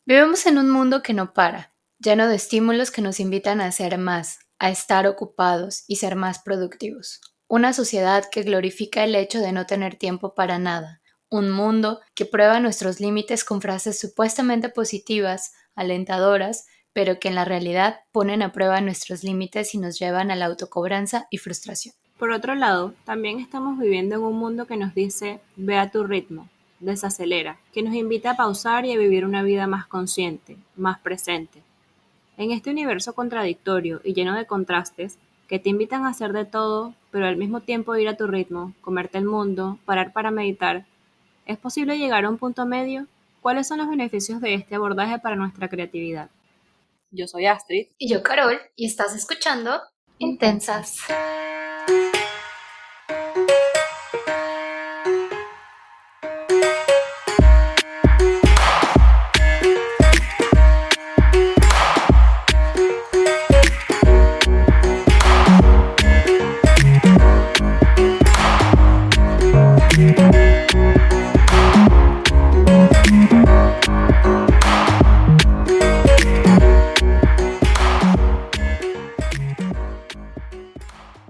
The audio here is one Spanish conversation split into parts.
Vivimos en un mundo que no para, lleno de estímulos que nos invitan a hacer más, a estar ocupados y ser más productivos. Una sociedad que glorifica el hecho de no tener tiempo para nada. Un mundo que prueba nuestros límites con frases supuestamente positivas, alentadoras, pero que en la realidad ponen a prueba nuestros límites y nos llevan a la autocobranza y frustración. Por otro lado, también estamos viviendo en un mundo que nos dice, ve a tu ritmo, desacelera, que nos invita a pausar y a vivir una vida más consciente, más presente. En este universo contradictorio y lleno de contrastes, que te invitan a hacer de todo, pero al mismo tiempo ir a tu ritmo, comerte el mundo, parar para meditar, ¿es posible llegar a un punto medio? ¿Cuáles son los beneficios de este abordaje para nuestra creatividad? Yo soy Astrid. Y yo, Carol, y estás escuchando Intensas.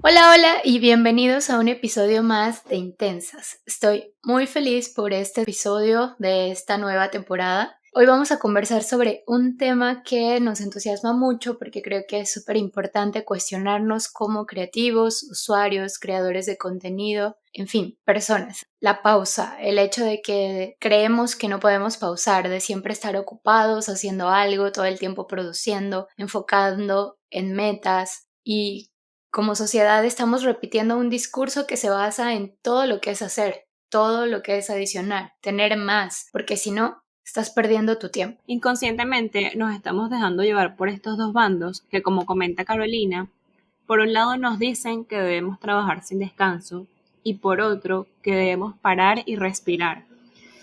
Hola, hola y bienvenidos a un episodio más de Intensas. Estoy muy feliz por este episodio de esta nueva temporada. Hoy vamos a conversar sobre un tema que nos entusiasma mucho porque creo que es súper importante cuestionarnos como creativos, usuarios, creadores de contenido, en fin, personas. La pausa, el hecho de que creemos que no podemos pausar, de siempre estar ocupados haciendo algo, todo el tiempo produciendo, enfocando en metas y como sociedad estamos repitiendo un discurso que se basa en todo lo que es hacer, todo lo que es adicionar, tener más, porque si no, estás perdiendo tu tiempo. Inconscientemente nos estamos dejando llevar por estos dos bandos que, como comenta Carolina, por un lado nos dicen que debemos trabajar sin descanso y por otro que debemos parar y respirar,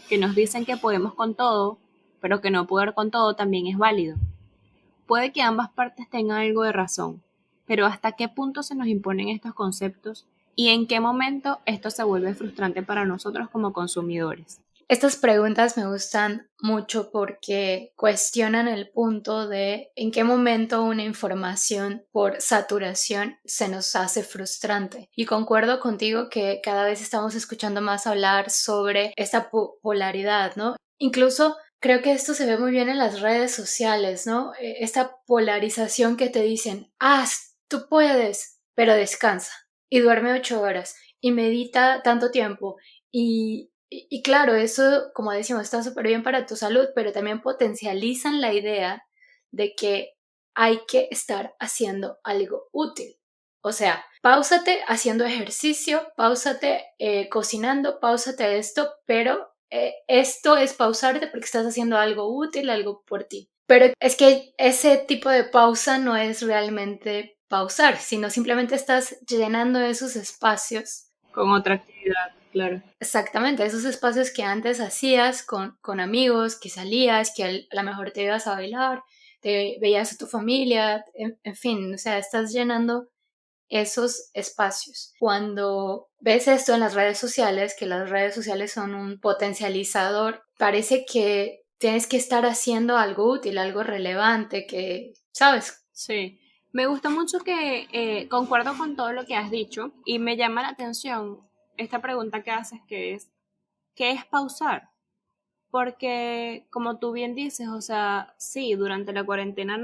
que nos dicen que podemos con todo, pero que no poder con todo también es válido. Puede que ambas partes tengan algo de razón, pero ¿hasta qué punto se nos imponen estos conceptos y en qué momento esto se vuelve frustrante para nosotros como consumidores? Estas preguntas me gustan mucho porque cuestionan el punto de en qué momento una información por saturación se nos hace frustrante. Y concuerdo contigo que cada vez estamos escuchando más hablar sobre esta polaridad, ¿no? Incluso creo que esto se ve muy bien en las redes sociales, ¿no? Esta polarización que te dicen, tú puedes, pero descansa y duerme 8 horas y medita tanto tiempo y claro, eso, como decimos, está súper bien para tu salud, pero también potencializan la idea de que hay que estar haciendo algo útil. O sea, páusate haciendo ejercicio, páusate cocinando, páusate esto, pero esto es pausarte porque estás haciendo algo útil, algo por ti. Pero es que ese tipo de pausa no es realmente pausar, sino simplemente estás llenando esos espacios. Con otra actividad, claro. Exactamente, esos espacios que antes hacías con amigos, que salías, que a lo mejor te ibas a bailar, te veías a tu familia, en fin, o sea, estás llenando esos espacios. Cuando ves esto en las redes sociales, que las redes sociales son un potencializador, parece que tienes que estar haciendo algo útil, algo relevante, que, ¿sabes? Sí, me gusta mucho que concuerdo con todo lo que has dicho y me llama la atención esta pregunta que haces que es, ¿qué es pausar? Porque como tú bien dices, o sea, sí, durante la cuarentena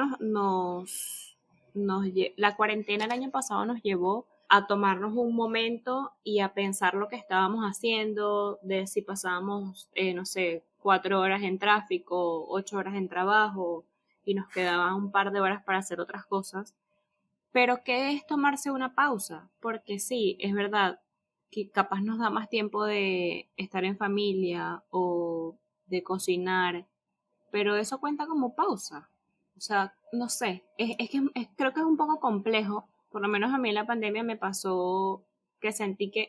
la cuarentena el año pasado nos llevó a tomarnos un momento y a pensar lo que estábamos haciendo, de si pasábamos, no sé, 4 horas en tráfico, 8 horas en trabajo y nos quedaban un par de horas para hacer otras cosas. Pero ¿qué es tomarse una pausa? Porque sí, es verdad que capaz nos da más tiempo de estar en familia o de cocinar, pero eso cuenta como pausa. O sea, no sé, creo que es un poco complejo. Por lo menos a mí en la pandemia me pasó que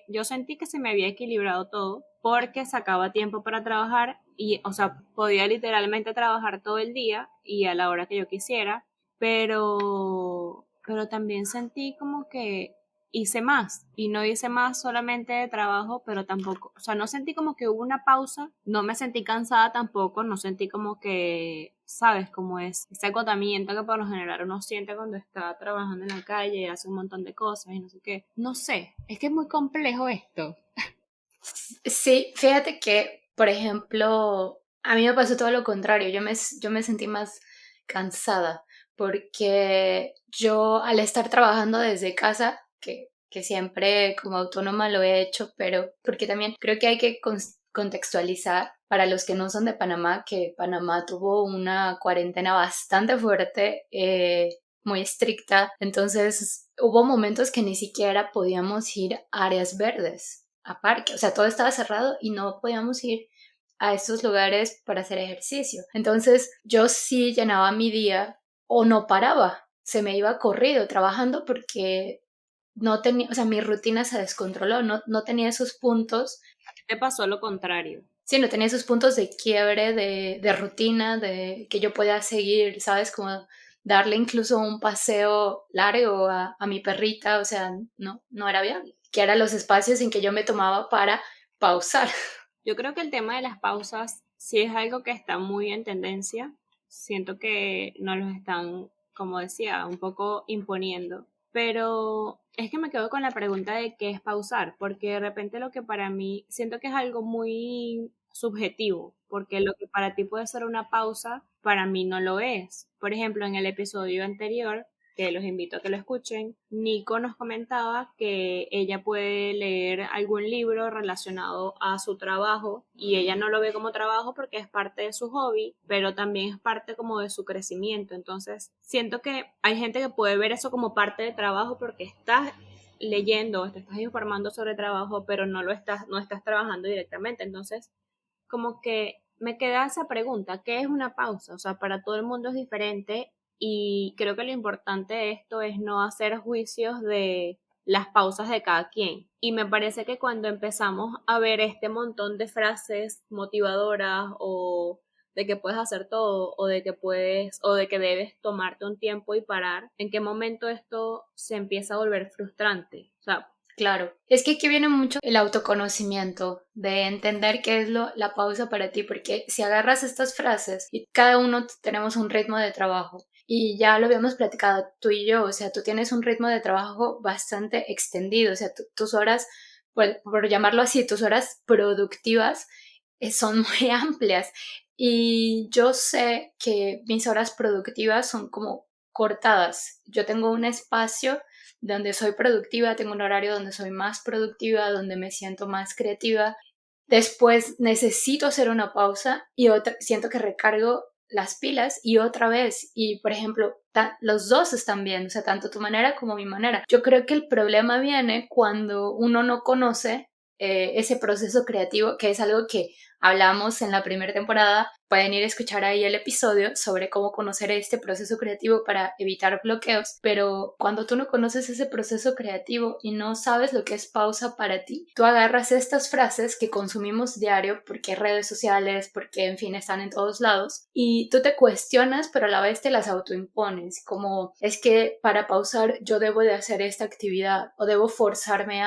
yo sentí que se me había equilibrado todo porque sacaba tiempo para trabajar y, o sea, podía literalmente trabajar todo el día y a la hora que yo quisiera, pero también sentí como que hice más y no hice más solamente de trabajo, pero tampoco, o sea, no sentí como que hubo una pausa, no me sentí cansada tampoco, no sentí como que ¿sabes? Como es ese agotamiento que por lo general uno siente cuando está trabajando en la calle y hace un montón de cosas y no sé qué. No sé, es que es muy complejo esto. Sí, fíjate que, por ejemplo, a mí me pasó todo lo contrario. Yo me sentí más cansada porque yo al estar trabajando desde casa, que siempre como autónoma lo he hecho, pero porque también creo que hay que contextualizar para los que no son de Panamá, que Panamá tuvo una cuarentena bastante fuerte, muy estricta. Entonces hubo momentos que ni siquiera podíamos ir a áreas verdes, a parque, o sea, todo estaba cerrado y no podíamos ir a estos lugares para hacer ejercicio. Entonces yo sí llenaba mi día o no paraba, se me iba corrido trabajando porque no tenía, o sea, mi rutina se descontroló, no tenía esos puntos. Te pasó lo contrario. Sí, no tenía esos puntos de quiebre, de rutina, de que yo podía seguir, ¿sabes? Como darle incluso un paseo largo a mi perrita, o sea, no era viable. Que eran los espacios en que yo me tomaba para pausar. Yo creo que el tema de las pausas sí es algo que está muy en tendencia. Siento que nos los están, como decía, un poco imponiendo. Pero es que me quedo con la pregunta de qué es pausar, porque de repente lo que para mí siento que es algo muy subjetivo, porque lo que para ti puede ser una pausa, para mí no lo es. Por ejemplo, en el episodio anterior, que los invito a que lo escuchen, Nico nos comentaba que ella puede leer algún libro relacionado a su trabajo y ella no lo ve como trabajo porque es parte de su hobby, pero también es parte como de su crecimiento. Entonces, siento que hay gente que puede ver eso como parte de trabajo porque estás leyendo, te estás informando sobre trabajo, pero no estás trabajando directamente. Entonces, como que me queda esa pregunta, ¿qué es una pausa? O sea, para todo el mundo es diferente y creo que lo importante de esto es no hacer juicios de las pausas de cada quien. Y me parece que cuando empezamos a ver este montón de frases motivadoras o de que puedes hacer todo o de que puedes o de que debes tomarte un tiempo y parar, ¿en qué momento esto se empieza a volver frustrante? O sea, Claro, es que aquí viene mucho el autoconocimiento, de entender qué es la pausa para ti, porque si agarras estas frases y cada uno tenemos un ritmo de trabajo y ya lo habíamos platicado tú y yo, o sea, tú tienes un ritmo de trabajo bastante extendido, o sea, tus horas, por llamarlo así, tus horas productivas son muy amplias y yo sé que mis horas productivas son como cortadas. Yo tengo un espacio donde soy productiva, tengo un horario donde soy más productiva, donde me siento más creativa. Después necesito hacer una pausa y siento que recargo las pilas y otra vez. Y por ejemplo, los dos están bien, o sea, tanto tu manera como mi manera. Yo creo que el problema viene cuando uno no conoce ese proceso creativo, que es algo que hablamos en la primera temporada. Pueden ir a escuchar ahí el episodio sobre cómo conocer este proceso creativo para evitar bloqueos, pero cuando tú no conoces ese proceso creativo y no sabes lo que es pausa para ti, tú agarras estas frases que consumimos diario porque redes sociales, porque en fin están en todos lados y tú te cuestionas pero a la vez te las autoimpones, como es que para pausar yo debo de hacer esta actividad o debo forzarme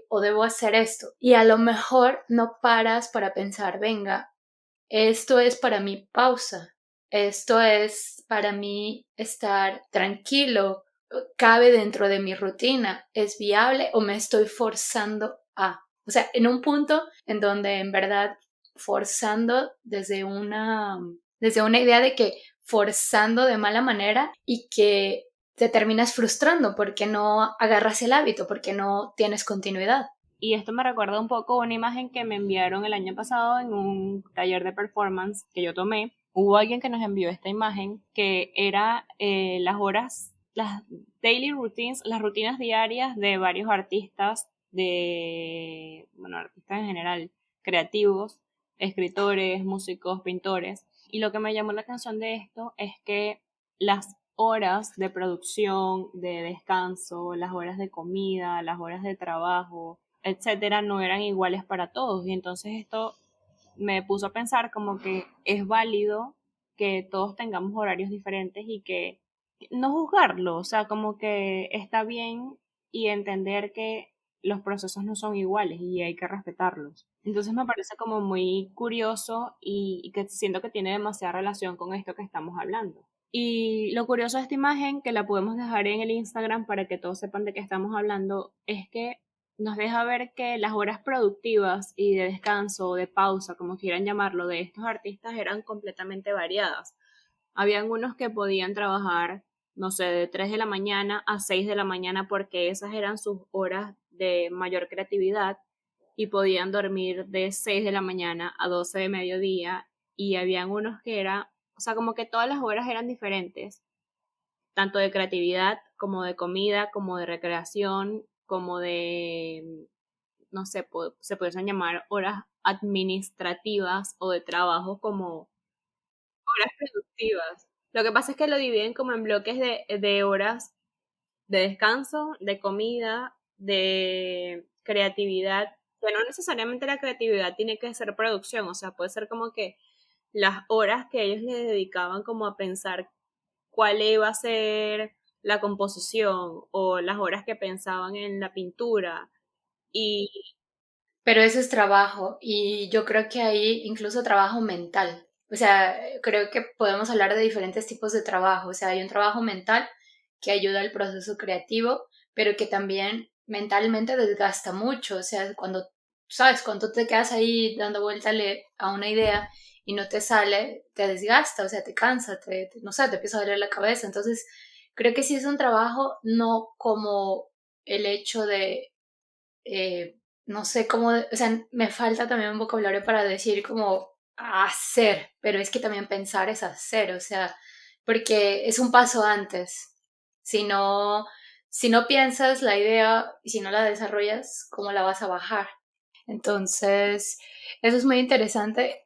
o debo hacer esto y a lo mejor no paras para pensar, venga, esto es para mi pausa, esto es para mí estar tranquilo, cabe dentro de mi rutina, es viable o me estoy forzando a. O sea, en un punto en donde en verdad forzando desde una idea de que forzando de mala manera y que te terminas frustrando porque no agarras el hábito, porque no tienes continuidad. y esto me recuerda un poco a una imagen que me enviaron el año pasado en un taller de performance que yo tomé. Hubo alguien que nos envió esta imagen que era las horas, las daily routines, las rutinas diarias de varios artistas, bueno, artistas en general, creativos, escritores, músicos, pintores. Y lo que me llamó la atención de esto es que las horas de producción, de descanso, las horas de comida, las horas de trabajo, etcétera, no eran iguales para todos. Y entonces esto me puso a pensar como que es válido que todos tengamos horarios diferentes y que no juzgarlo, o sea, como que está bien y entender que los procesos no son iguales y hay que respetarlos. Entonces me parece como muy curioso y que siento que tiene demasiada relación con esto que estamos hablando. Y lo curioso de esta imagen, que la podemos dejar en el Instagram para que todos sepan de qué estamos hablando, es que nos deja ver que las horas productivas y de descanso o de pausa, como quieran llamarlo, de estos artistas eran completamente variadas. Habían unos que podían trabajar, no sé, de 3 de la mañana a 6 de la mañana porque esas eran sus horas de mayor creatividad y podían dormir de 6 de la mañana a 12 de mediodía y habían unos que era, o sea, como que todas las horas eran diferentes, tanto de creatividad como de comida, como de recreación, como de, no sé, se pueden llamar horas administrativas o de trabajo como horas productivas. Lo que pasa es que lo dividen como en bloques de horas de descanso, de comida, de creatividad, que no necesariamente la creatividad tiene que ser producción, o sea, puede ser como que las horas que ellos le dedicaban como a pensar cuál iba a ser la composición o las horas que pensaban en la pintura y Pero eso es trabajo y yo creo que hay incluso trabajo mental. O sea, creo que podemos hablar de diferentes tipos de trabajo. O sea, hay un trabajo mental que ayuda al proceso creativo, pero que también mentalmente desgasta mucho. O sea, cuando, sabes, cuando te quedas ahí dando vuelta a una idea y no te sale, te desgasta, o sea, te cansa, no sé, te empieza a doler la cabeza. Entonces, creo que sí es un trabajo, no como el hecho de no sé cómo, o sea, me falta también un vocabulario para decir como hacer, pero es que también pensar es hacer, o sea, porque es un paso antes. Si no, si no piensas la idea y si no la desarrollas, ¿cómo la vas a bajar? Entonces, eso es muy interesante.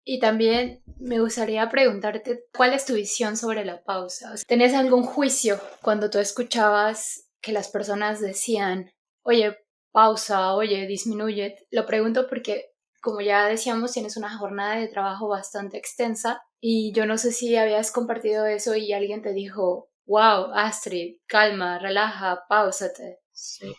Y también me gustaría preguntarte, ¿cuál es tu visión sobre la pausa? O sea, ¿tenías algún juicio cuando tú escuchabas que las personas decían, oye, pausa, oye, disminuye? Lo pregunto porque, como ya decíamos, tienes una jornada de trabajo bastante extensa y yo no sé si habías compartido eso y alguien te dijo, wow, Astrid, calma, relaja, pausate. sí.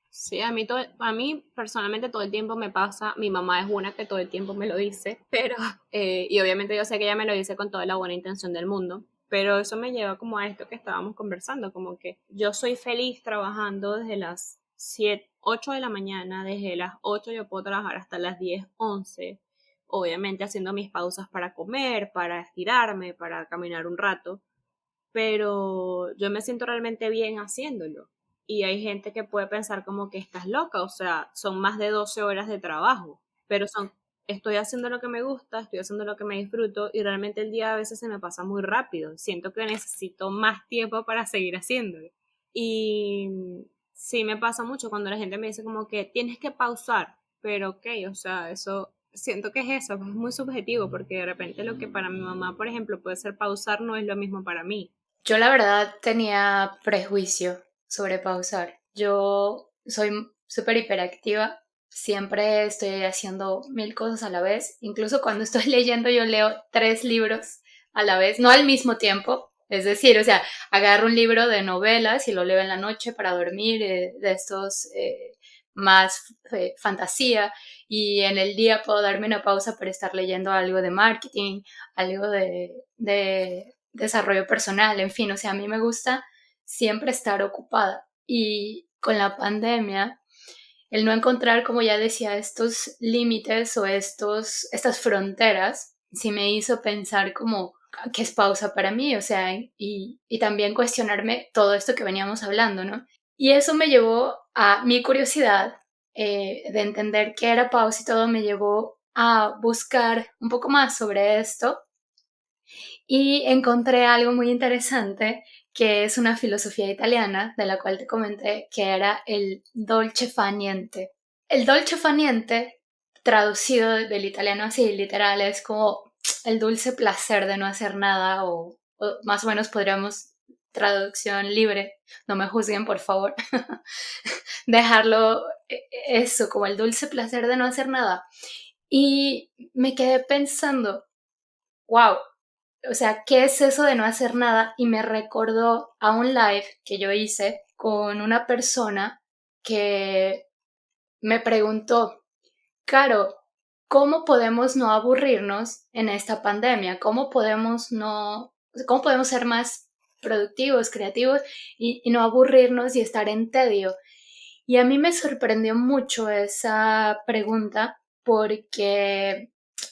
Sí, a mí personalmente todo el tiempo me pasa, mi mamá es una que todo el tiempo me lo dice, pero, y obviamente yo sé que ella me lo dice con toda la buena intención del mundo, pero eso me lleva como a esto que estábamos conversando, como que yo soy feliz trabajando desde las 7 8 de la mañana, desde las 8 yo puedo trabajar hasta las 10 11 obviamente haciendo mis pausas para comer, para estirarme, para caminar un rato, pero yo me siento realmente bien haciéndolo. Y hay gente que puede pensar como que estás loca, o sea, son más de 12 horas de trabajo, pero estoy haciendo lo que me gusta, estoy haciendo lo que me disfruto y realmente el día a veces se me pasa muy rápido. Siento que necesito más tiempo para seguir haciéndolo. Y sí me pasa mucho cuando la gente me dice como que tienes que pausar, pero ok, o sea, eso, siento que es eso, es muy subjetivo porque de repente lo que para mi mamá, por ejemplo, puede ser pausar no es lo mismo para mí. Yo la verdad tenía prejuicio sobre pausar. Yo soy súper hiperactiva, siempre estoy haciendo mil cosas a la vez. Incluso cuando estoy leyendo yo leo 3 libros a la vez, no al mismo tiempo. Es decir, o sea, agarro un libro de novelas y lo leo en la noche para dormir, de estos más fantasía, y en el día puedo darme una pausa para estar leyendo algo de marketing, algo de desarrollo personal, en fin, o sea, a mí me gusta siempre estar ocupada y con la pandemia, el no encontrar, como ya decía, estos límites o estas fronteras, sí me hizo pensar como qué es pausa para mí, o sea, y también cuestionarme todo esto que veníamos hablando, ¿no? Y eso me llevó a mi curiosidad de entender qué era pausa y todo me llevó a buscar un poco más sobre esto y encontré algo muy interesante que es una filosofía italiana de la cual te comenté que era el dolce fa niente. El dolce fa niente, traducido del italiano así, literal, es como el dulce placer de no hacer nada o más o menos podríamos, traducción libre, no me juzguen por favor, dejarlo eso, como el dulce placer de no hacer nada. Y me quedé pensando, wow, o sea, ¿qué es eso de no hacer nada? Y me recordó a un live que yo hice con una persona que me preguntó, Caro, ¿cómo podemos no aburrirnos en esta pandemia? ¿Cómo podemos ser más productivos, creativos y no aburrirnos y estar en tedio? Y a mí me sorprendió mucho esa pregunta porque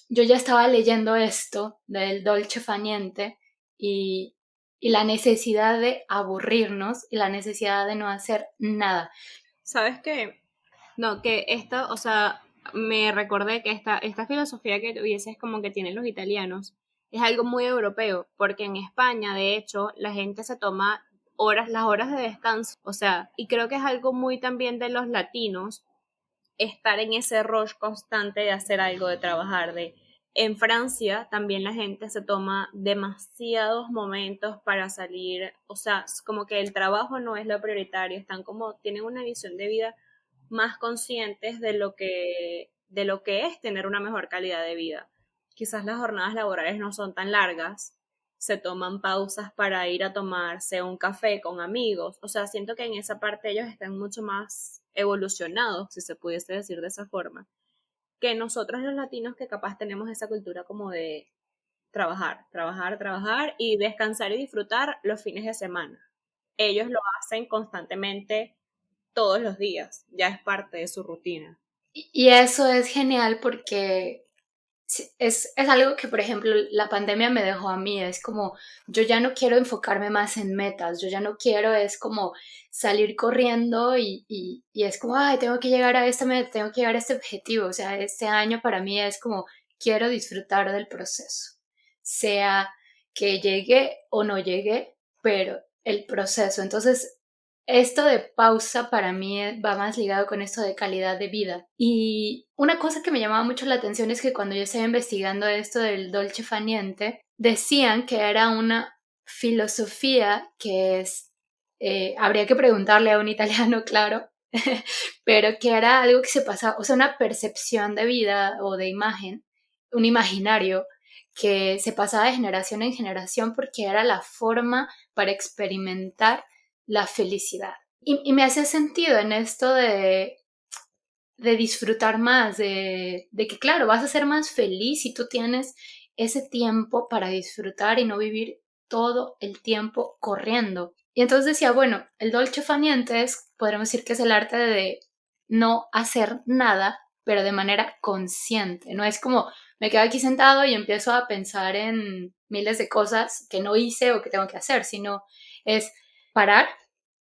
yo ya estaba leyendo esto del Dolce Faniente y, y la necesidad de aburrirnos y la necesidad de no hacer nada. ¿Sabes qué? No, que esta, o sea, me recordé que esta filosofía que tuviese es como que tienen los italianos, es algo muy europeo, porque en España, de hecho, la gente se toma las horas de descanso, o sea, y creo que es algo muy también de los latinos, estar en ese rush constante de hacer algo, de trabajar, de... En Francia también la gente se toma demasiados momentos para salir, o sea, es como que el trabajo no es lo prioritario, están como, tienen una visión de vida más conscientes de lo que es tener una mejor calidad de vida. Quizás las jornadas laborales no son tan largas, se toman pausas para ir a tomarse un café con amigos, o sea, siento que en esa parte ellos están mucho más evolucionados, si se pudiese decir de esa forma, que nosotros los latinos que capaz tenemos esa cultura como de trabajar, trabajar, trabajar y descansar y disfrutar los fines de semana. Ellos lo hacen constantemente todos los días, ya es parte de su rutina. Y eso es genial porque sí, es algo que, por ejemplo, la pandemia me dejó a mí. Es como, yo ya no quiero enfocarme más en metas, yo ya no quiero, es como salir corriendo y es como, ay, tengo que llegar a esta meta, tengo que llegar a este objetivo. O sea, este año para mí es como, quiero disfrutar del proceso, sea que llegue o no llegue, pero el proceso. Entonces, esto de pausa para mí va más ligado con esto de calidad de vida. Y una cosa que me llamaba mucho la atención es que cuando yo estaba investigando esto del dolce faniente, decían que era una filosofía que es, habría que preguntarle a un italiano, claro, pero que era algo que se pasaba, o sea, una percepción de vida o de imagen, un imaginario que se pasaba de generación en generación porque era la forma para experimentar la felicidad. Y me hace sentido en esto de disfrutar más, de que claro, vas a ser más feliz si tú tienes ese tiempo para disfrutar y no vivir todo el tiempo corriendo. Y entonces decía, bueno, el dolce faniente es, podríamos decir que es el arte de no hacer nada, pero de manera consciente. No es como me quedo aquí sentado y empiezo a pensar en miles de cosas que no hice o que tengo que hacer, sino es parar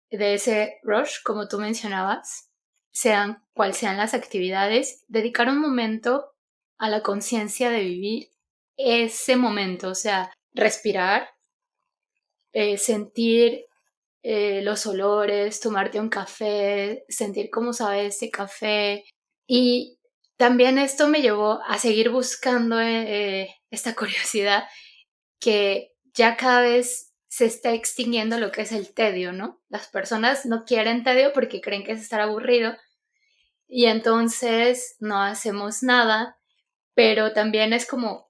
de ese rush, como tú mencionabas, sean cual sean las actividades, dedicar un momento a la conciencia de vivir ese momento, o sea, respirar, sentir los olores, tomarte un café, sentir cómo sabe ese café. Y también esto me llevó a seguir buscando esta curiosidad que ya cada vez se está extinguiendo lo que es el tedio, ¿no? Las personas no quieren tedio porque creen que es estar aburrido y entonces no hacemos nada, pero también es como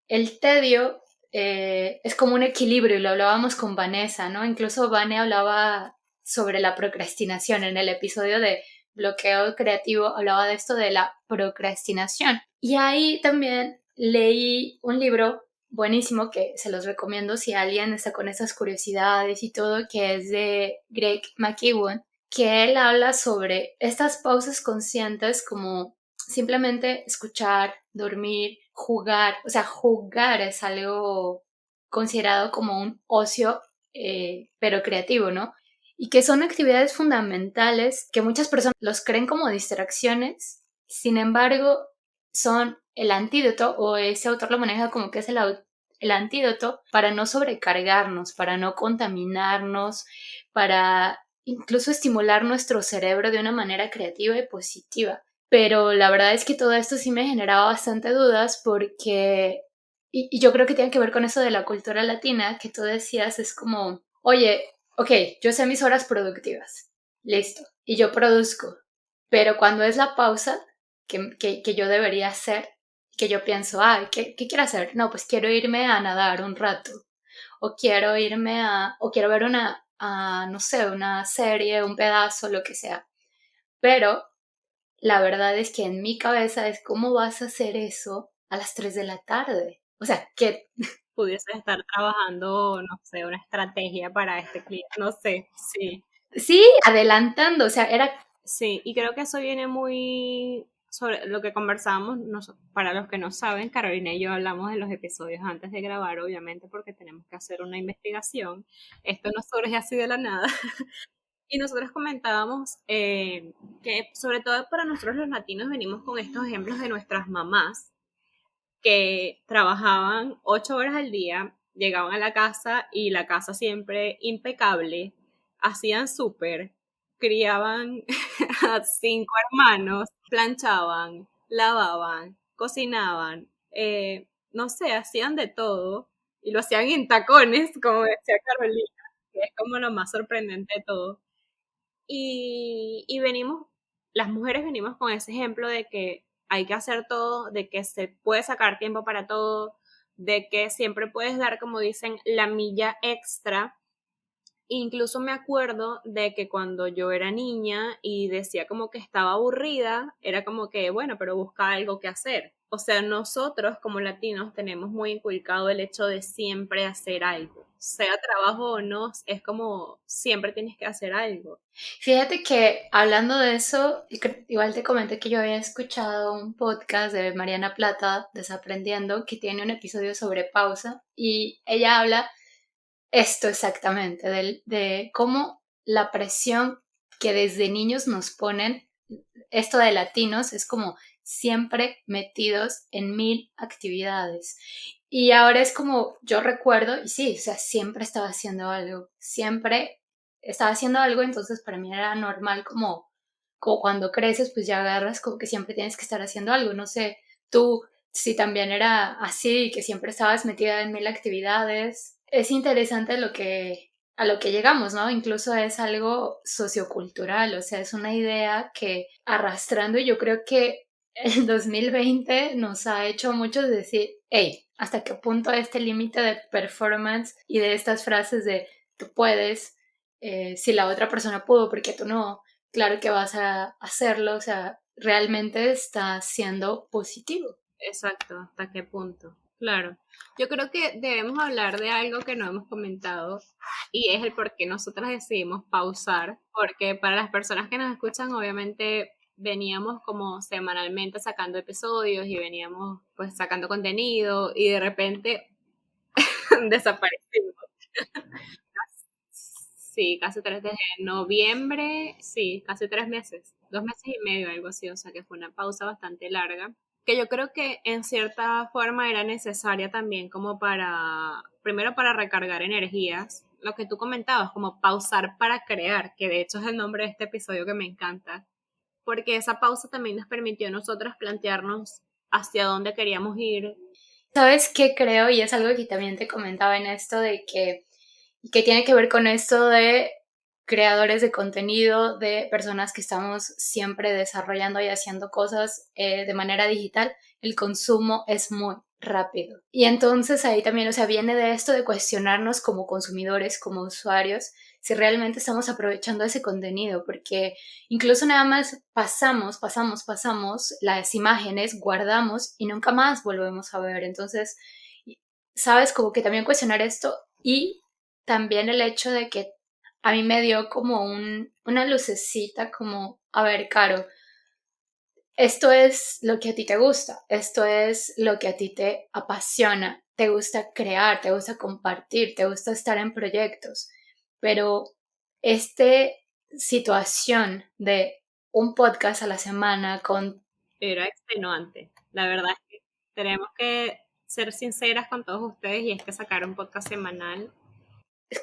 el tedio es como un equilibrio y lo hablábamos con Vanessa, ¿no? Incluso Vane hablaba sobre la procrastinación en el episodio de bloqueo creativo, hablaba de esto de la procrastinación. Y ahí también leí un libro buenísimo que se los recomiendo si alguien está con esas curiosidades y todo, que es de Greg McKeown, que él habla sobre estas pausas conscientes como simplemente escuchar, dormir, jugar. O sea, jugar es algo considerado como un ocio, pero creativo, ¿no? Y que son actividades fundamentales que muchas personas los creen como distracciones, sin embargo, son el antídoto, o ese autor lo maneja como que es el antídoto para no sobrecargarnos, para no contaminarnos, para incluso estimular nuestro cerebro de una manera creativa y positiva. Pero la verdad es que todo esto sí me generaba bastante dudas porque, y yo creo que tiene que ver con eso de la cultura latina que tú decías, es como, oye, ok, yo sé mis horas productivas, listo, y yo produzco, pero cuando es la pausa que yo debería hacer, que yo pienso, ay, ¿qué quiero hacer? No, pues quiero irme a nadar un rato, o quiero irme o quiero ver no sé, una serie, un pedazo, lo que sea. pero la verdad es que en mi cabeza es cómo vas a hacer eso a las 3 de la tarde. O sea, que Pudiese estar trabajando, no sé, una estrategia para este cliente, no sé, sí. sí, adelantando, o sea, era Sí, y creo que eso viene muy sobre lo que conversábamos, para los que no saben, Carolina y yo hablamos de los episodios antes de grabar, obviamente, porque tenemos que hacer una investigación. Esto no surge así de la nada. Y nosotros comentábamos que sobre todo para nosotros los latinos venimos con estos ejemplos de nuestras mamás que trabajaban 8 horas al día, llegaban a la casa y la casa siempre impecable, hacían súper, criaban a 5 hermanos, planchaban, lavaban, cocinaban, no sé, hacían de todo y lo hacían en tacones, como decía Carolina, que es como lo más sorprendente de todo. Y venimos, las mujeres venimos con ese ejemplo de que hay que hacer todo, de que se puede sacar tiempo para todo, de que siempre puedes dar, como dicen, la milla extra. Incluso me acuerdo de que cuando yo era niña y decía como que estaba aburrida, era como que, bueno, pero busca algo que hacer. O sea, nosotros como latinos tenemos muy inculcado el hecho de siempre hacer algo. Sea trabajo o no, es como siempre tienes que hacer algo. fíjate que hablando de eso, igual te comenté que yo había escuchado un podcast de Mariana Plata, Desaprendiendo, que tiene un episodio sobre pausa y ella habla esto exactamente, de cómo la presión que desde niños nos ponen, esto de latinos, es como siempre metidos en 1000 actividades. Y ahora es como, yo recuerdo, y sí, o sea, siempre estaba haciendo algo, siempre estaba haciendo algo, entonces para mí era normal como cuando creces, pues ya agarras como que siempre tienes que estar haciendo algo, no sé, tú si también era así, que siempre estabas metida en 1000 actividades. Es interesante a lo que llegamos, ¿no? Incluso es algo sociocultural, o sea, es una idea que arrastrando, y yo creo que el 2020 nos ha hecho a muchos decir, hey, ¿hasta qué punto este límite de performance y de estas frases de tú puedes, si la otra persona pudo, porque tú no? Claro que vas a hacerlo, o sea, realmente está siendo positivo. Exacto, ¿hasta qué punto? Claro. Yo creo que debemos hablar de algo que no hemos comentado y es el por qué nosotras decidimos pausar, porque para las personas que nos escuchan, obviamente veníamos como semanalmente sacando episodios y veníamos pues sacando contenido y de repente desaparecimos. Sí, casi desde noviembre, sí, casi 3 meses, 2 meses y medio, algo así, o sea que fue una pausa bastante larga, que yo creo que en cierta forma era necesaria también como para, primero para recargar energías, lo que tú comentabas, como pausar para crear, que de hecho es el nombre de este episodio que me encanta, porque esa pausa también nos permitió a nosotras plantearnos hacia dónde queríamos ir. ¿Sabes qué creo? Y es algo que también te comentaba en esto de que tiene que ver con esto de creadores de contenido, de personas que estamos siempre desarrollando y haciendo cosas de manera digital, el consumo es muy rápido. Y entonces ahí también, o sea, viene de esto de cuestionarnos como consumidores, como usuarios, si realmente estamos aprovechando ese contenido, porque incluso nada más pasamos las imágenes, guardamos y nunca más volvemos a ver. Entonces, sabes, como que también cuestionar esto y también el hecho de que a mí me dio como una lucecita, como, a ver, Caro, esto es lo que a ti te gusta, esto es lo que a ti te apasiona, te gusta crear, te gusta compartir, te gusta estar en proyectos, pero esta situación de un podcast a la semana con, Era extenuante. La verdad es que tenemos que ser sinceras con todos ustedes y es que sacar un podcast semanal,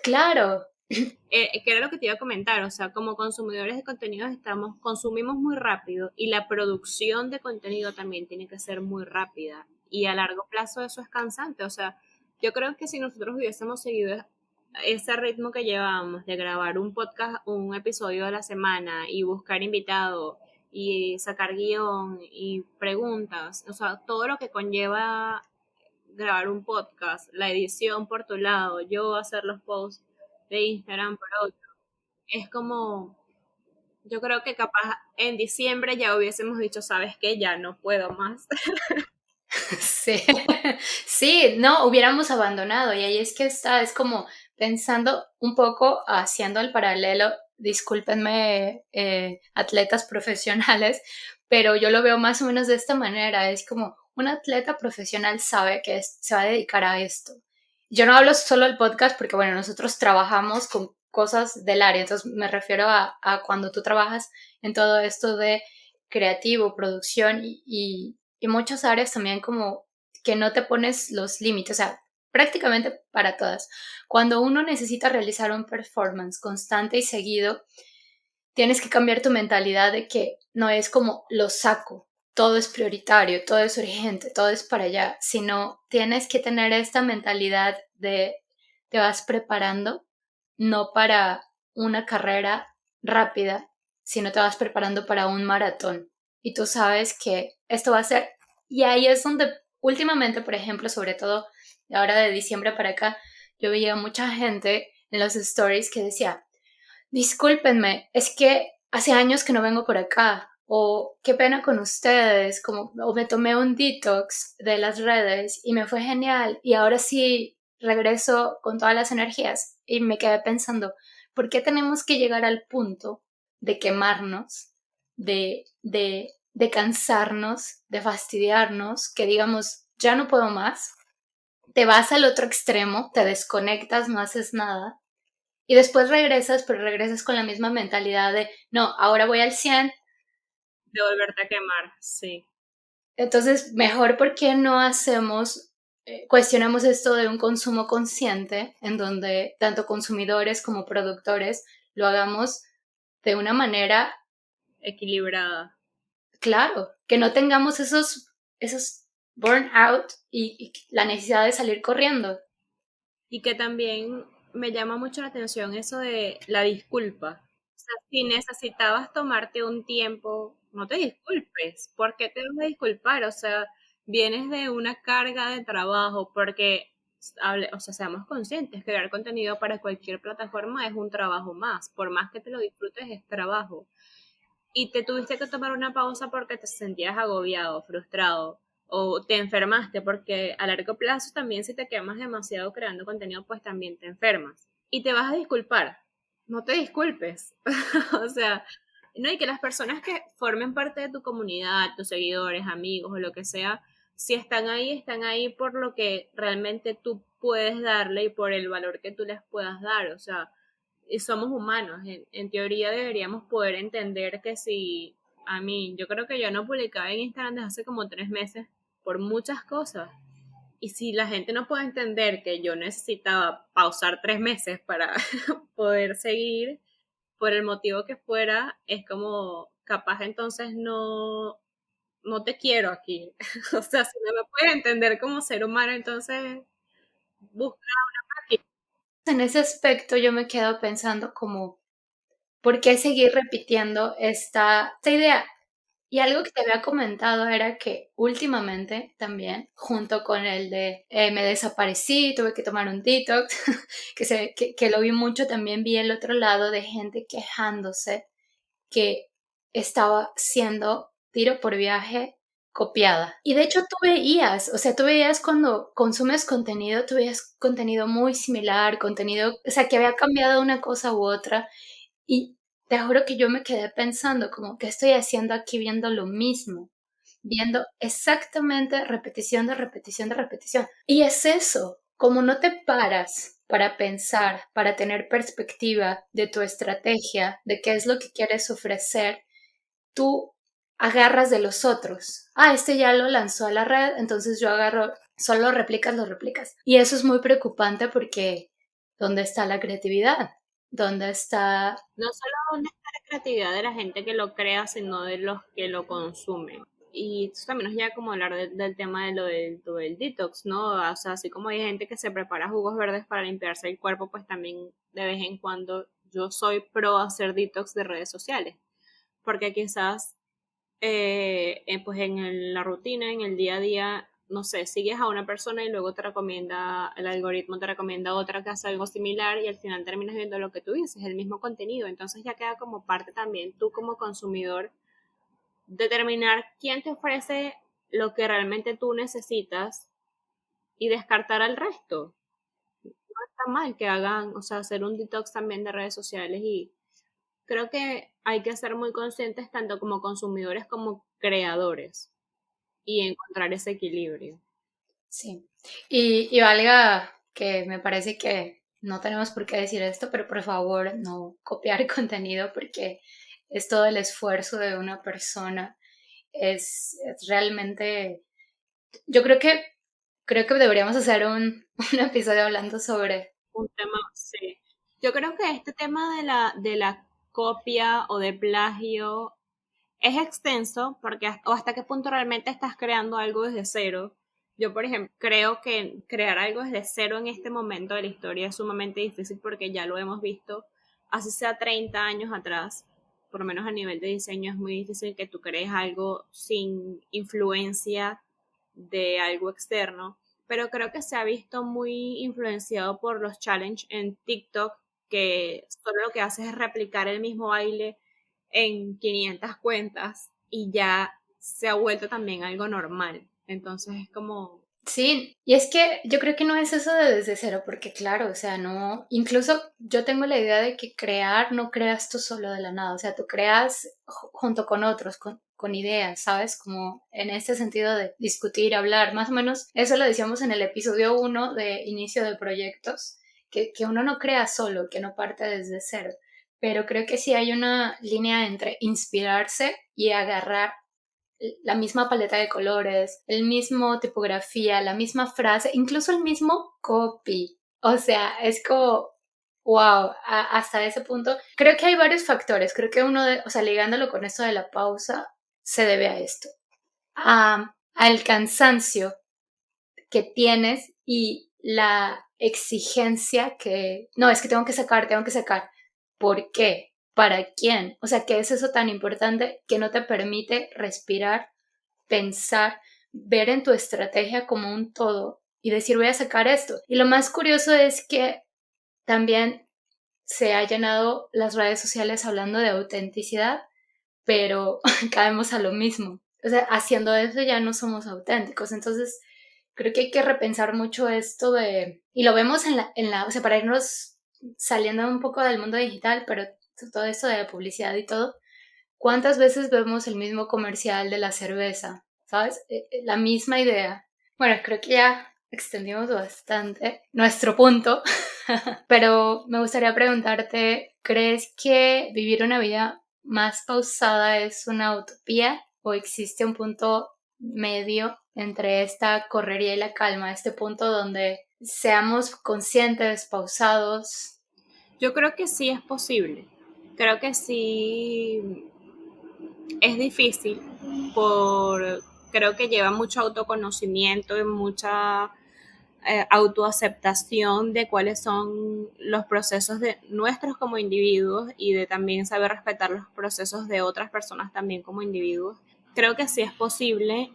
claro, que era lo que te iba a comentar, o sea, como consumidores de contenidos consumimos muy rápido y la producción de contenido también tiene que ser muy rápida y a largo plazo eso es cansante, o sea, yo creo que si nosotros hubiésemos seguido ese ritmo que llevábamos de grabar un podcast, un episodio a la semana y buscar invitado y sacar guión y preguntas, o sea, todo lo que conlleva grabar un podcast, la edición por tu lado, yo hacer los posts de Instagram por otro, es como Yo creo que capaz en diciembre ya hubiésemos dicho, ¿sabes qué? Ya no puedo más. Sí, sí, no, hubiéramos abandonado y ahí es que está, es como pensando un poco, haciendo el paralelo, discúlpenme, atletas profesionales, pero yo lo veo más o menos de esta manera, es como un atleta profesional sabe que se va a dedicar a esto. Yo no hablo solo del podcast porque, bueno, nosotros trabajamos con cosas del área, entonces me refiero a cuando tú trabajas en todo esto de creativo, producción y muchas áreas también como que no te pones los límites, o sea, prácticamente para todas. Cuando uno necesita realizar un performance constante y seguido, tienes que cambiar tu mentalidad de que no es como lo saco, todo es prioritario, todo es urgente, todo es para allá, sino tienes que tener esta mentalidad de te vas preparando no para una carrera rápida, sino te vas preparando para un maratón. Y tú sabes que esto va a ser, y ahí es donde últimamente, por ejemplo, sobre todo ahora de diciembre para acá, yo veía mucha gente en los stories que decía, discúlpenme, es que hace años que no vengo por acá, o qué pena con ustedes, como, o me tomé un detox de las redes y me fue genial, y ahora sí regreso con todas las energías. Y me quedé pensando, ¿por qué tenemos que llegar al punto de quemarnos, de cansarnos, de fastidiarnos, que digamos, ya no puedo más? Te vas al otro extremo, te desconectas, no haces nada y después regresas, pero regresas con la misma mentalidad de, no, ahora voy al 100. De volverte a quemar, sí. Entonces, mejor porque no hacemos, cuestionamos esto de un consumo consciente, en donde tanto consumidores como productores lo hagamos de una manera, Equilibrada. claro, que no tengamos esos burnout y la necesidad de salir corriendo. Y que también me llama mucho la atención eso de la disculpa. O sea, si necesitabas tomarte un tiempo, no te disculpes. ¿Por qué te vas a disculpar? O sea, vienes de una carga de trabajo, porque, o sea, seamos conscientes, crear contenido para cualquier plataforma es un trabajo más. Por más que te lo disfrutes, es trabajo. Y te tuviste que tomar una pausa porque te sentías agobiado, frustrado o te enfermaste, porque a largo plazo también si te quemas demasiado creando contenido, pues también te enfermas. Y te vas a disculpar. No te disculpes. O sea, no, y que las personas que formen parte de tu comunidad, tus seguidores, amigos o lo que sea, si están ahí por lo que realmente tú puedes darle y por el valor que tú les puedas dar. O sea, y somos humanos. En teoría deberíamos poder entender que si a mí, yo creo que yo no publicaba en Instagram desde hace como 3 meses por muchas cosas. Y si la gente no puede entender que yo necesitaba pausar 3 meses para poder seguir, por el motivo que fuera, es como capaz entonces no te quiero aquí. O sea, si no me puedes entender como ser humano, entonces busca aquí. En ese aspecto yo me quedo pensando como, ¿por qué seguir repitiendo esta idea? Y algo que te había comentado era que últimamente también, junto con el de me desaparecí, tuve que tomar un detox, que lo vi mucho, también vi el otro lado de gente quejándose que estaba siendo tiro por viaje copiada. Y de hecho tú veías, o sea, tú veías cuando consumes contenido, tú veías contenido muy similar, contenido, o sea, que había cambiado una cosa u otra. Y te juro que yo me quedé pensando como, ¿qué estoy haciendo aquí viendo lo mismo? Viendo exactamente repetición de repetición de repetición. Y es eso, como no te paras para pensar, para tener perspectiva de tu estrategia, de qué es lo que quieres ofrecer, tú agarras de los otros. Ah, este ya lo lanzó a la red, entonces yo agarro, solo replicas, lo replicas. Y eso es muy preocupante porque ¿dónde está la creatividad? ¿Dónde está? No solo dónde está la creatividad de la gente que lo crea, sino de los que lo consumen. Y esto también nos lleva como a hablar del tema de lo del detox, ¿no? O sea, así como hay gente que se prepara jugos verdes para limpiarse el cuerpo, pues también de vez en cuando yo soy pro hacer detox de redes sociales. Porque quizás, pues en la rutina, en el día a día, no sé, sigues a una persona y luego te recomienda, el algoritmo te recomienda otra que hace algo similar y al final terminas viendo lo que tú dices, el mismo contenido. Entonces ya queda como parte también tú como consumidor determinar quién te ofrece lo que realmente tú necesitas y descartar al resto. No está mal que hagan, o sea, hacer un detox también de redes sociales y creo que hay que ser muy conscientes tanto como consumidores como creadores y encontrar ese equilibrio. Sí. Y valga que me parece que no tenemos por qué decir esto, pero por favor no copiar contenido porque es todo el esfuerzo de una persona. Es realmente, yo creo que deberíamos hacer un episodio hablando sobre, Un tema, sí. Yo creo que este tema de la copia o de plagio es extenso porque o hasta qué punto realmente estás creando algo desde cero. Yo, por ejemplo, creo que crear algo desde cero en este momento de la historia es sumamente difícil porque ya lo hemos visto, así sea 30 años atrás, por lo menos a nivel de diseño es muy difícil que tú crees algo sin influencia de algo externo, pero creo que se ha visto muy influenciado por los challenges en TikTok, que solo lo que hace es replicar el mismo baile en 500 cuentas y ya se ha vuelto también algo normal. Entonces es como, sí, y es que yo creo que no es eso de desde cero, porque claro, o sea, no, incluso yo tengo la idea de que crear no creas tú solo de la nada, o sea, tú creas junto con otros, con ideas, ¿sabes? Como en este sentido de discutir, hablar, más o menos, eso lo decíamos en el episodio 1 de inicio de proyectos, que uno no crea solo, que no parte desde cero, pero creo que sí hay una línea entre inspirarse y agarrar la misma paleta de colores, el mismo tipografía, la misma frase, incluso el mismo copy. O sea, es como, wow, hasta ese punto. Creo que hay varios factores. Creo que uno de, o sea, ligándolo con esto de la pausa, se debe a esto. Al cansancio que tienes y la exigencia que, no, es que tengo que sacar, tengo que sacar. ¿Por qué? ¿Para quién? O sea, ¿qué es eso tan importante que no te permite respirar, pensar, ver en tu estrategia como un todo y decir voy a sacar esto? Y lo más curioso es que también se ha llenado las redes sociales hablando de autenticidad, pero caemos a lo mismo. O sea, haciendo eso ya no somos auténticos. Entonces, creo que hay que repensar mucho esto de, y lo vemos o sea, para irnos saliendo un poco del mundo digital, pero todo esto de la publicidad y todo, ¿cuántas veces vemos el mismo comercial de la cerveza? ¿Sabes? La misma idea. Bueno, creo que ya extendimos bastante nuestro punto, pero me gustaría preguntarte, ¿crees que vivir una vida más pausada es una utopía o existe un punto medio entre esta correría y la calma, este punto donde seamos conscientes, pausados? yo creo que sí es posible. Creo que sí es difícil por, creo que lleva mucho autoconocimiento y mucha autoaceptación de cuáles son los procesos de nuestros como individuos y de también saber respetar los procesos de otras personas también como individuos. Creo que sí es posible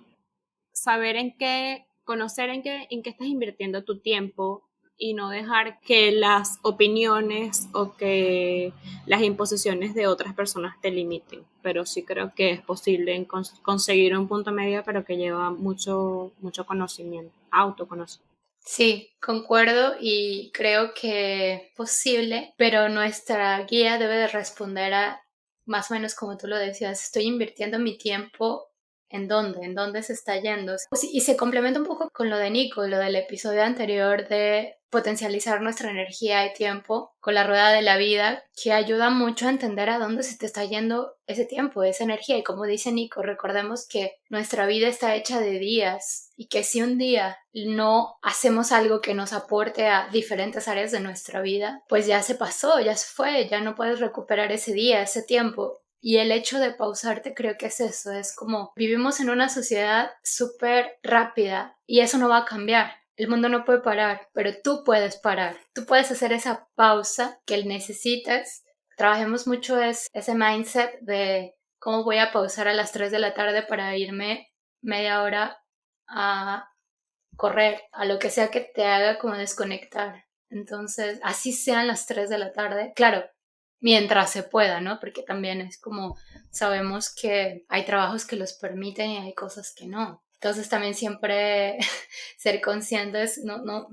saber en qué, conocer en qué estás invirtiendo tu tiempo y no dejar que las opiniones o que las imposiciones de otras personas te limiten. Pero sí creo que es posible conseguir un punto medio, pero que lleva mucho, mucho conocimiento, autoconocimiento. Sí, concuerdo y creo que es posible, pero nuestra guía debe de responder a más o menos como tú lo decías, estoy invirtiendo mi tiempo en dónde se está yendo. Pues, y se complementa un poco con lo de Nico, lo del episodio anterior de potencializar nuestra energía y tiempo con la rueda de la vida, que ayuda mucho a entender a dónde se te está yendo ese tiempo, esa energía. Y como dice Nico, recordemos que nuestra vida está hecha de días y que si un día no hacemos algo que nos aporte a diferentes áreas de nuestra vida, pues ya se pasó, ya se fue, ya no puedes recuperar ese día, ese tiempo. Y el hecho de pausarte creo que es eso, es como vivimos en una sociedad súper rápida y eso no va a cambiar. El mundo no puede parar, pero tú puedes parar. Tú puedes hacer esa pausa que necesitas. Trabajemos mucho ese mindset de cómo voy a pausar a las 3 de la tarde para irme media hora a correr, a lo que sea que te haga como desconectar. Entonces, así sean las 3 de la tarde, claro, mientras se pueda, ¿no? Porque también es como sabemos que hay trabajos que los permiten y hay cosas que no. Entonces también siempre ser conscientes, no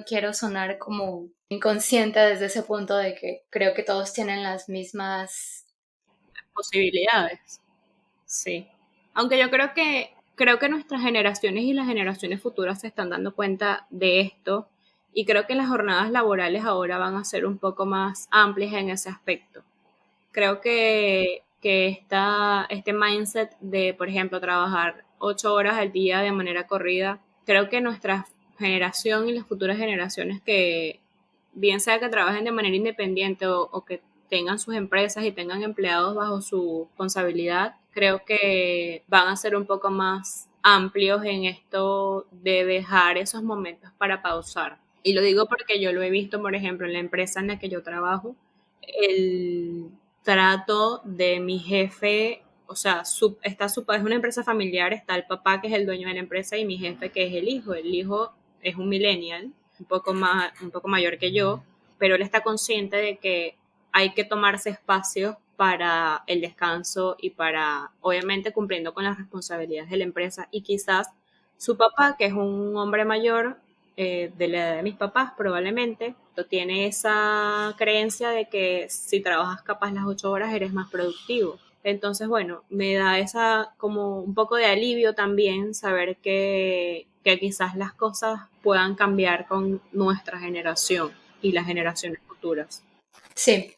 quiero sonar como inconsciente desde ese punto de que creo que todos tienen las mismas. Posibilidades. Sí. Aunque yo creo que nuestras generaciones y las generaciones futuras se están dando cuenta de esto y creo que las jornadas laborales ahora van a ser un poco más amplias en ese aspecto. Creo que este mindset de, por ejemplo, trabajar 8 horas al día de manera corrida, creo que nuestra generación y las futuras generaciones que, bien sea que trabajen de manera independiente o que tengan sus empresas y tengan empleados bajo su responsabilidad, creo que van a ser un poco más amplios en esto de dejar esos momentos para pausar. Y lo digo porque yo lo he visto, por ejemplo, en la empresa en la que yo trabajo, el trato de mi jefe, o sea, es una empresa familiar, está el papá que es el dueño de la empresa y mi jefe que es el hijo. El hijo es un millennial, un poco mayor que yo, pero él está consciente de que hay que tomarse espacios para el descanso y para, obviamente, cumpliendo con las responsabilidades de la empresa. Y quizás su papá, que es un hombre mayor, de la edad de mis papás probablemente, tiene esa creencia de que si trabajas capaz las 8 horas eres más productivo. Entonces, bueno, me da esa como un poco de alivio también saber que quizás las cosas puedan cambiar con nuestra generación y las generaciones futuras. Sí,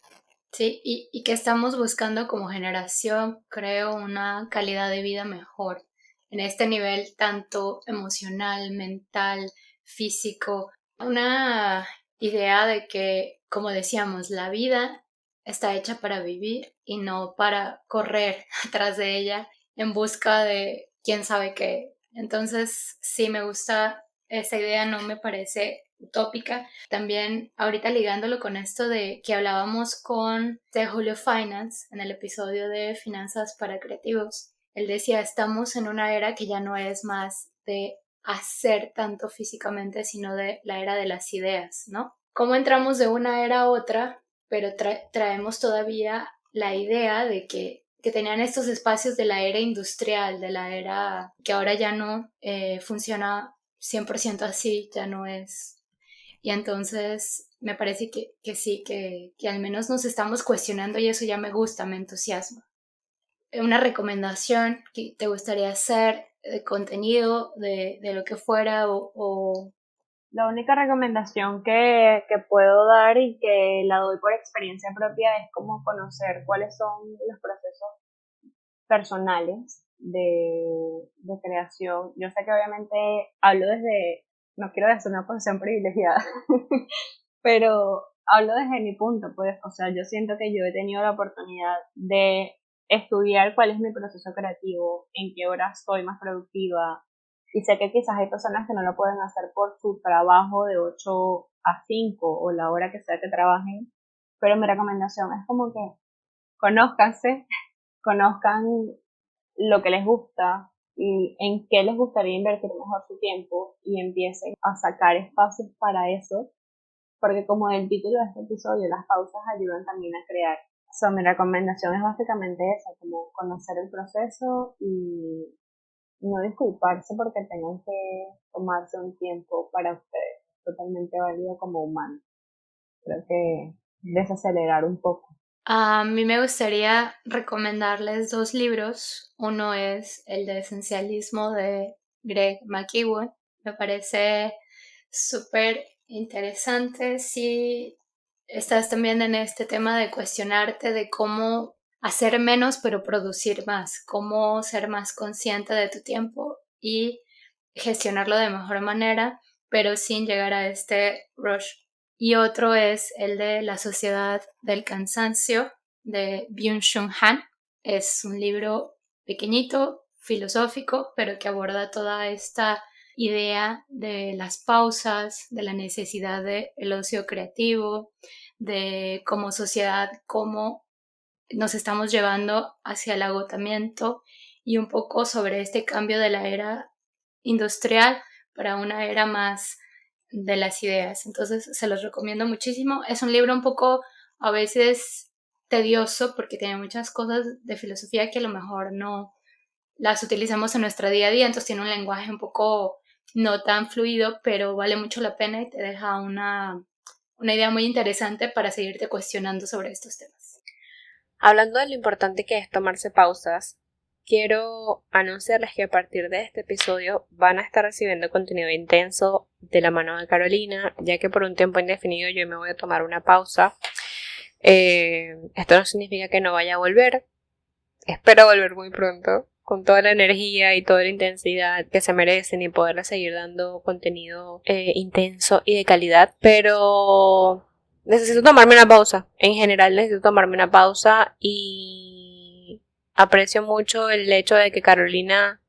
sí, y que estamos buscando como generación, creo, una calidad de vida mejor en este nivel tanto emocional, mental, físico, una idea de que, como decíamos, la vida está hecha para vivir y no para correr atrás de ella en busca de quién sabe qué. Entonces, sí, me gusta esa idea, no me parece utópica. También ahorita ligándolo con esto de que hablábamos con de Julio Finance en el episodio de Finanzas para Creativos, él decía, estamos en una era que ya no es más de hacer tanto físicamente, sino de la era de las ideas, ¿no? ¿Cómo entramos de una era a otra, pero traemos todavía la idea de que tenían estos espacios de la era industrial, de la era que ahora ya no funciona 100% así, ya no es. Y entonces me parece que sí, que al menos nos estamos cuestionando y eso ya me gusta, me entusiasma. Una recomendación que te gustaría hacer de contenido, de lo que fuera o. La única recomendación que puedo dar y que la doy por experiencia propia es como conocer cuáles son los procesos personales de creación. Yo sé que obviamente hablo desde, no quiero decir una posición privilegiada, pero hablo desde mi punto, pues, o sea, yo siento que yo he tenido la oportunidad de estudiar cuál es mi proceso creativo, en qué horas soy más productiva, y sé que quizás hay personas que no lo pueden hacer por su trabajo de 8 a 5 o la hora que sea que trabajen, pero mi recomendación es como que conózcanse, conozcan lo que les gusta y en qué les gustaría invertir mejor su tiempo y empiecen a sacar espacios para eso, porque como el título de este episodio, las pausas ayudan también a crear. So, mi recomendación es básicamente esa, como conocer el proceso y no disculparse porque tengan que tomarse un tiempo para ustedes, totalmente válido como humano. Creo que desacelerar un poco. A mí me gustaría recomendarles dos libros. Uno es el de Esencialismo de Greg McKeown. Me parece súper interesante si estás también en este tema de cuestionarte de cómo hacer menos pero producir más, cómo ser más consciente de tu tiempo y gestionarlo de mejor manera, pero sin llegar a este rush. Y otro es el de La Sociedad del Cansancio de Byung-Chul Han. Es un libro pequeñito, filosófico, pero que aborda toda esta idea de las pausas, de la necesidad del ocio creativo, de como sociedad, cómo nos estamos llevando hacia el agotamiento y un poco sobre este cambio de la era industrial, para una era más de las ideas. Entonces se los recomiendo muchísimo. Es un libro un poco a veces tedioso porque tiene muchas cosas de filosofía que a lo mejor no las utilizamos en nuestro día a día, entonces tiene un lenguaje un poco no tan fluido, pero vale mucho la pena y te deja una idea muy interesante para seguirte cuestionando sobre estos temas. Hablando de lo importante que es tomarse pausas, quiero anunciarles que a partir de este episodio van a estar recibiendo contenido intenso de la mano de Carolina, ya que por un tiempo indefinido yo me voy a tomar una pausa. Esto no significa que no vaya a volver. Espero volver muy pronto, con toda la energía y toda la intensidad que se merecen y poderles seguir dando contenido intenso y de calidad. Pero necesito tomarme una pausa. En general necesito tomarme una pausa y aprecio mucho el hecho de que Carolina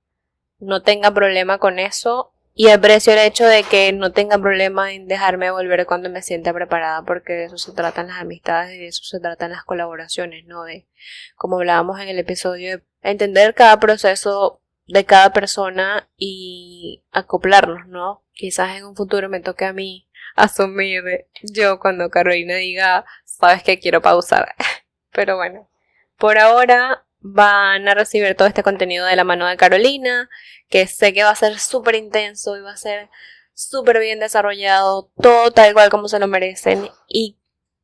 no tenga problema con eso. Y aprecio el hecho de que no tenga problema en dejarme volver cuando me sienta preparada, porque de eso se tratan las amistades y de eso se tratan las colaboraciones, ¿no? De, como hablábamos en el episodio, de entender cada proceso de cada persona y acoplarnos, ¿no? Quizás en un futuro me toque a mí asumir yo cuando Carolina diga, sabes que quiero pausar. Pero bueno, por ahora van a recibir todo este contenido de la mano de Carolina, que sé que va a ser súper intenso y va a ser súper bien desarrollado, todo tal cual como se lo merecen. Y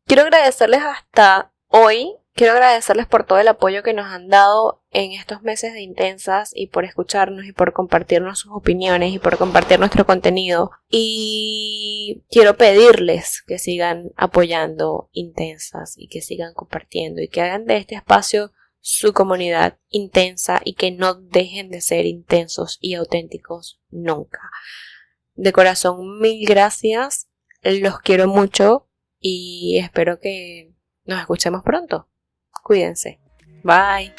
quiero agradecerles hasta hoy, quiero agradecerles por todo el apoyo que nos han dado en estos meses de Intensas y por escucharnos y por compartirnos sus opiniones y por compartir nuestro contenido. Y quiero pedirles que sigan apoyando Intensas y que sigan compartiendo y que hagan de este espacio su comunidad intensa y que no dejen de ser intensos y auténticos nunca. De corazón, mil gracias, los quiero mucho y espero que nos escuchemos pronto. Cuídense. Bye.